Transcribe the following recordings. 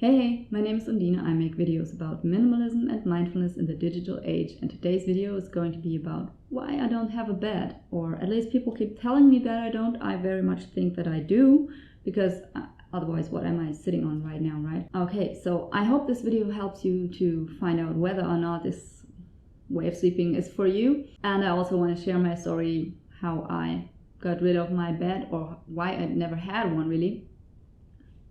Hey, my name is Undine. I make videos about minimalism and mindfulness in the digital age, and today's video is going to be about why I don't have a bed, or at least people keep telling me that I don't. I very much think that I do, because otherwise what am I sitting on right now, right? Okay, so I hope this video helps you to find out whether or not this way of sleeping is for you, and I also want to share my story, how I got rid of my bed, or why I never had one really.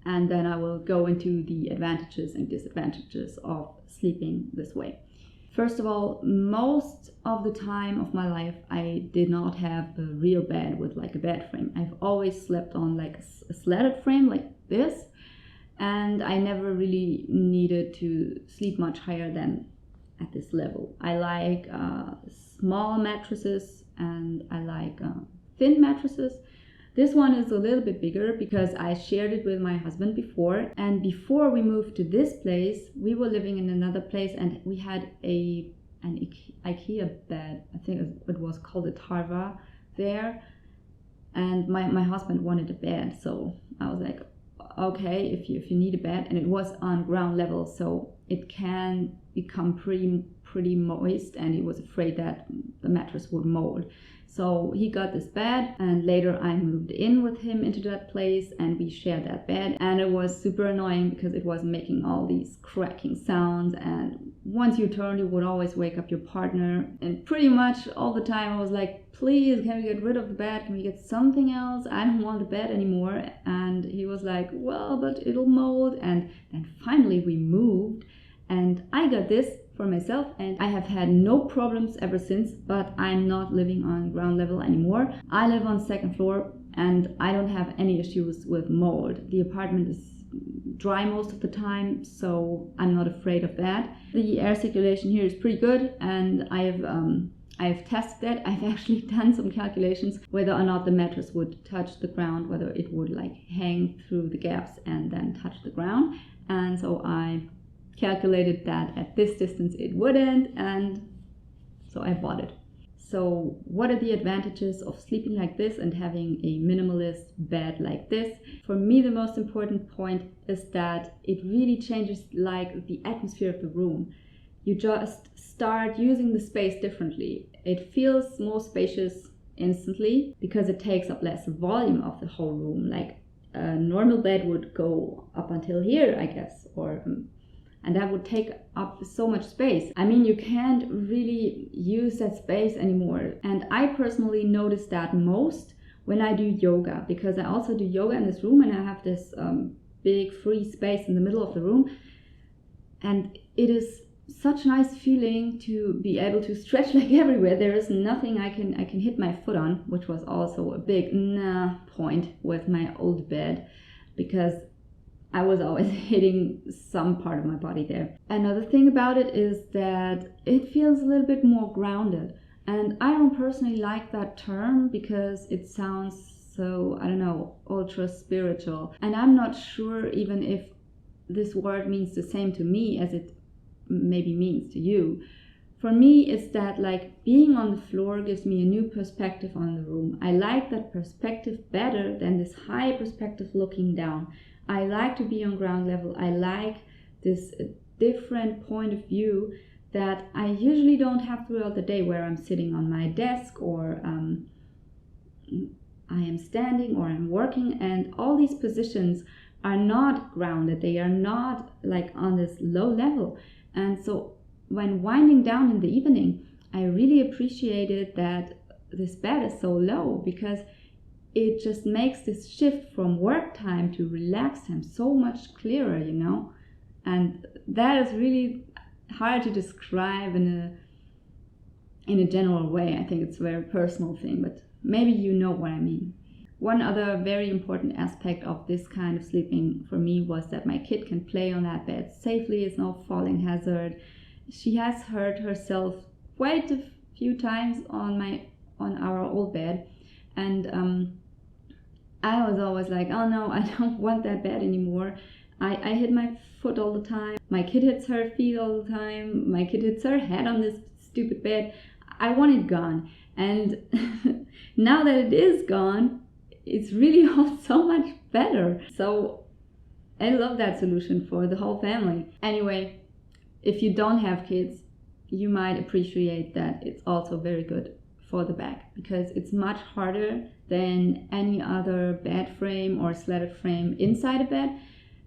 And then I will go into the advantages and disadvantages of sleeping this way. First of all, most of the time of my life, I did not have a real bed with like a bed frame. I've always slept on like a slatted frame like this, and I never really needed to sleep much higher than at this level. I like small mattresses, and I like thin mattresses. This one is a little bit bigger because I shared it with my husband before, and before we moved to this place, we were living in another place and we had an IKEA bed. I think it was called a Tarva there, and my husband wanted a bed, so I was like, okay, if you need a bed, and it was on ground level, so it can become pretty moist, and he was afraid that the mattress would mold. So he got this bed, and later I moved in with him into that place, and we shared that bed, and it was super annoying because it was making all these cracking sounds, and once you turned, you would always wake up your partner, and pretty much all the time I was like, please, can we get rid of the bed? Can we get something else? I don't want the bed anymore. And he was like, well, but it'll mold. And then finally we moved, and I got this for myself, and I have had no problems ever since, but I'm not living on ground level anymore. I live on second floor, and I don't have any issues with mold. The apartment is dry most of the time, so I'm not afraid of that. The air circulation here is pretty good, and I've tested that. I've actually done some calculations whether or not the mattress would touch the ground, whether it would like hang through the gaps and then touch the ground. And so I calculated that at this distance it wouldn't, and so I bought it. So what are the advantages of sleeping like this and having a minimalist bed like this? For me, the most important point is that it really changes like the atmosphere of the room. You just start using the space differently. It feels more spacious instantly because it takes up less volume of the whole room. Like a normal bed would go up until here, I guess, and that would take up so much space. I mean, you can't really use that space anymore. And I personally notice that most when I do yoga, because I also do yoga in this room, and I have this big free space in the middle of the room. And it is such a nice feeling to be able to stretch like everywhere. There is nothing I can hit my foot on, which was also a big point with my old bed, because I was always hitting some part of my body there. Another thing about it is that it feels a little bit more grounded. And I don't personally like that term because it sounds so, I don't know, ultra spiritual. And I'm not sure even if this word means the same to me as it maybe means to you. For me, it's that like being on the floor gives me a new perspective on the room. I like that perspective better than this high perspective looking down. I like to be on ground level. I like this different point of view that I usually don't have throughout the day, where I'm sitting on my desk, or I am standing, or I'm working, and all these positions are not grounded. They are not like on this low level. And so when winding down in the evening, I really appreciated that this bed is so low, because it just makes this shift from work time to relax time so much clearer, you know? And that is really hard to describe in a general way. I think it's a very personal thing, but maybe you know what I mean. One other very important aspect of this kind of sleeping for me was that my kid can play on that bed safely. It's no falling hazard. She has hurt herself quite a few times on our old bed, and I was always like, oh no, I don't want that bed anymore. I hit my foot all the time. My kid hits her feet all the time. My kid hits her head on this stupid bed. I want it gone. And now that it is gone, it's really all so much better. So I love that solution for the whole family. Anyway, if you don't have kids, you might appreciate that it's also very good for the back, because it's much harder than any other bed frame or slatted frame inside a bed.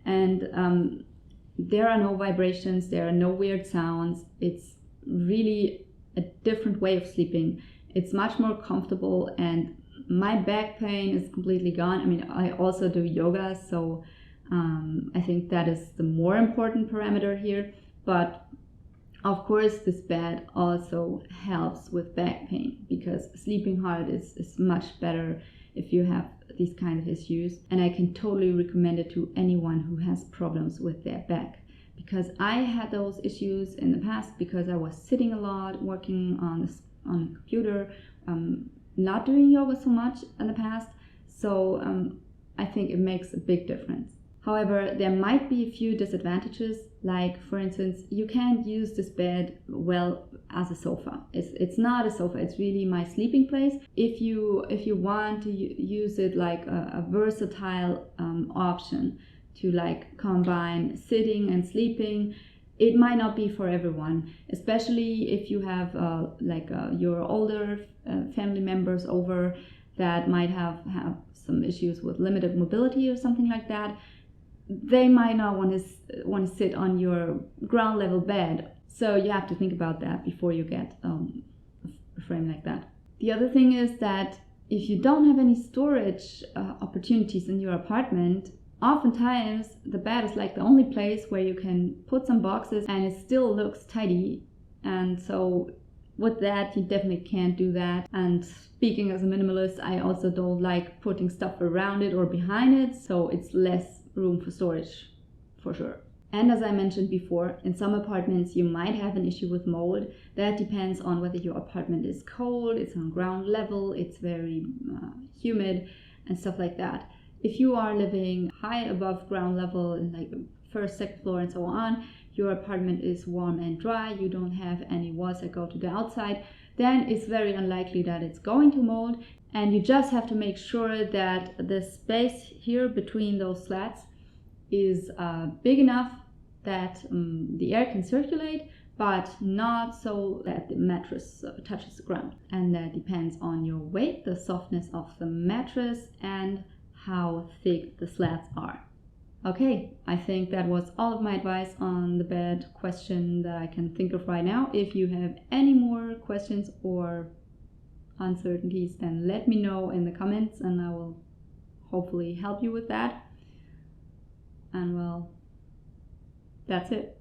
And there are no vibrations, there are no weird sounds. It's really a different way of sleeping. It's much more comfortable, and my back pain is completely gone. I mean, I also do yoga, so I think that is the more important parameter here. But of course, this bed also helps with back pain, because sleeping hard is much better if you have these kind of issues. And I can totally recommend it to anyone who has problems with their back, because I had those issues in the past because I was sitting a lot, working on a computer, not doing yoga so much in the past. So I think it makes a big difference. However, there might be a few disadvantages, like for instance, you can't use this bed well as a sofa. It's not a sofa, it's really my sleeping place. If you want to use it like a versatile option to like combine sitting and sleeping, it might not be for everyone, especially if you have your older family members over that might have some issues with limited mobility or something like that. They might not want to sit on your ground level bed. So you have to think about that before you get a frame like that. The other thing is that if you don't have any storage opportunities in your apartment, oftentimes the bed is like the only place where you can put some boxes and it still looks tidy. And so with that, you definitely can't do that. And speaking as a minimalist, I also don't like putting stuff around it or behind it, so it's less room for storage for sure. And as I mentioned before, in some apartments you might have an issue with mold. That depends on whether your apartment is cold, it's on ground level, it's very humid and stuff like that. If you are living high above ground level in like the first, second floor and so on, your apartment is warm and dry, you don't have any walls that go to the outside, then it's very unlikely that it's going to mold. And you just have to make sure that the space here between those slats is big enough that the air can circulate, but not so that the mattress touches the ground. And that depends on your weight, the softness of the mattress, and how thick the slats are. Okay, I think that was all of my advice on the bed question that I can think of right now. If you have any more questions or uncertainties, then let me know in the comments and I will hopefully help you with that. And well, that's it.